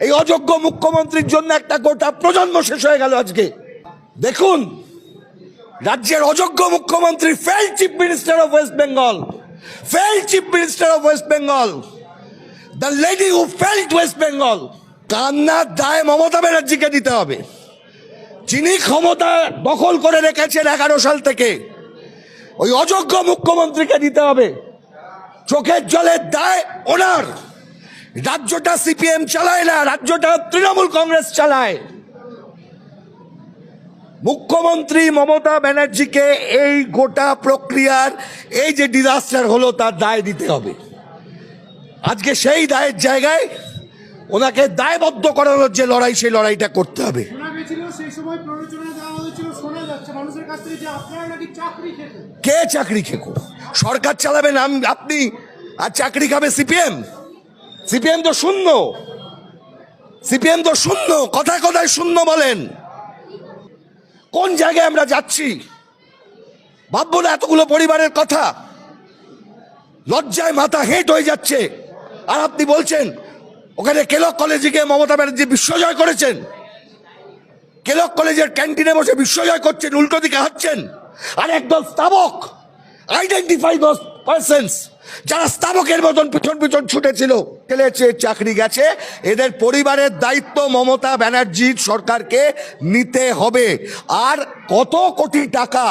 এই অযোগ্য মুখ্যমন্ত্রীর জন্য একটা গোটা প্রজন্ম শেষ হয়ে গেল আজকে। দেখুন, রাজ্যের অযোগ্য মুখ্যমন্ত্রী, failed chief minister of West Bengal, failed chief minister of West Bengal, the lady who failed West Bengal. কান্নার দায় মমতা ব্যানার্জিকে দিতে হবে, যিনি ক্ষমতা দখল করে রেখেছেন 11 সাল থেকে। ওই অযোগ্য মুখ্যমন্ত্রীকে দিতে হবে। চোখের জলের দায় ওনার। রাজ্যটা সিপিএম চালায় না, রাজ্যটা তৃণমূল কংগ্রেস চালায়। মুখ্যমন্ত্রী মমতা ব্যানার্জিকে এই গোটা প্রক্রিয়ার এই যে ডিজাস্টার হলো তার দায় দিতে হবে। আজকে সেই দায়ের জায়গায় ওনাকে দায়বদ্ধ করানোর যে লড়াই, সেই লড়াইটা করতে হবে। কে চাকরি খেকো? সরকার চালাবেন আপনি, আর চাকরি খাবে সিপিএম? সিপিএম তো শূন্য, সিপিএম তো শূন্য, কথায় কথায় শূন্য বলেন। কোন জায়গায় আমরা যাচ্ছি ভাববো না? এতগুলো পরিবারের কথা, লজ্জায় মাথা হেঁট হয়ে যাচ্ছে। আর আপনি বলছেন ওখানে কেলক কলেজে গিয়ে মমতা ব্যানার্জি বিশ্বজয় করেছেন। কেলক কলেজের ক্যান্টিনে বসে বিশ্বজয় করছেন, উল্টো দিকে হাঁটছেন। আর একদল স্তাবক, আইডেন্টিফাই দোজ পারসনস, যারা স্তাবকের মতন পিছন পিছন ছুটেছিল, খেলেছে, চাকরি গেছে। এদের পরিবারের দায়িত্ব মমতা ব্যানার্জির সরকারকে নিতে হবে। আর কত কোটি টাকা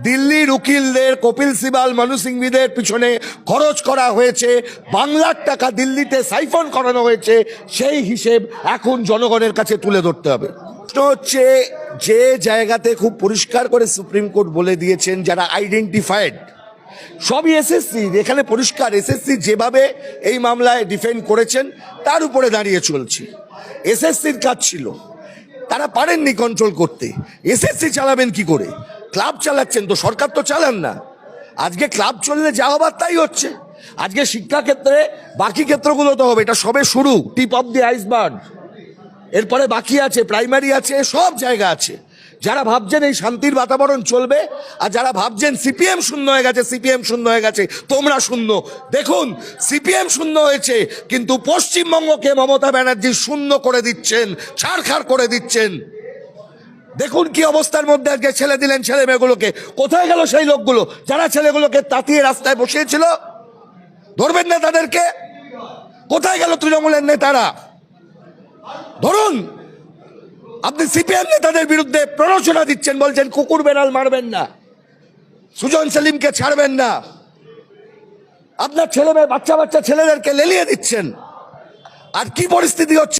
দিল্লির উকিলদের, কপিল সিবাল, মনু সিংভিদের পিছনে খরচ করা হয়েছে, বাংলার টাকা দিল্লিতে সাইফন করানো হয়েছে, সেই হিসেব এখন জনগণের কাছে তুলে ধরতে হবে। হচ্ছে যে জায়গাতে খুব পরিষ্কার করে সুপ্রিম কোর্ট বলে দিয়েছেন, যারা আইডেন্টিফাইড সবই এসএসসি, এখানে পরিষ্কার এসএসসি যেভাবে এই মামলায় ডিফেন্ড করেছেন তার উপরে দাঁড়িয়ে চলছি। এসএসসির কাজ ছিল, তারা পারেননি কন্ট্রোল করতে। এসএসসি চালাবেন কি করে? ক্লাব চালাচ্ছেন তো, সরকার তো চালান না। আজকে ক্লাব চললে যা হবার তাই হচ্ছে। আজকে শিক্ষাক্ষেত্রে বাকি ক্ষেত্রগুলো তো হবে, এটা সবে শুরু, টিপ অফ দি আইসবার্গ। এরপরে বাকি আছে, প্রাইমারি আছে, সব জায়গা আছে। যারা ভাবছেন এই শান্তির বাতাবরণ চলবে, আর যারা ভাবছেন সিপিএম শূন্য হয়ে গেছে, সিপিএম শূন্য হয়ে গেছে, তোমরা শূন্য। দেখুন, সিপিএম শূন্য হয়েছে, কিন্তু পশ্চিমবঙ্গকে মমতা ব্যানার্জি শূন্য করে দিচ্ছেন, ছাড়খাড় করে দিচ্ছেন। দেখুন কি অবস্থার মধ্যে আজকে ছেলে দিলেন ছেলে মেয়েগুলোকে। কোথায় গেল সেই লোকগুলো যারা ছেলেগুলোকে তাতিয়ে রাস্তায় বসিয়েছিল? ধরবেন না তাদেরকে? কোথায় গেল তৃণমূলের নেতারা? ধরুন। আপনি সিপিএম নেতাদের বিরুদ্ধে প্ররোচনা দিচ্ছেন, বলছেন কুকুর বেড়াল মারবেন না, সুজন সেলিমকে ছাড়বেন না, আপনার ছেলে মেয়ে, বাচ্চা বাচ্চা ছেলেদেরকে লেলিয়ে দিচ্ছেন। আর কি পরিস্থিতি হচ্ছে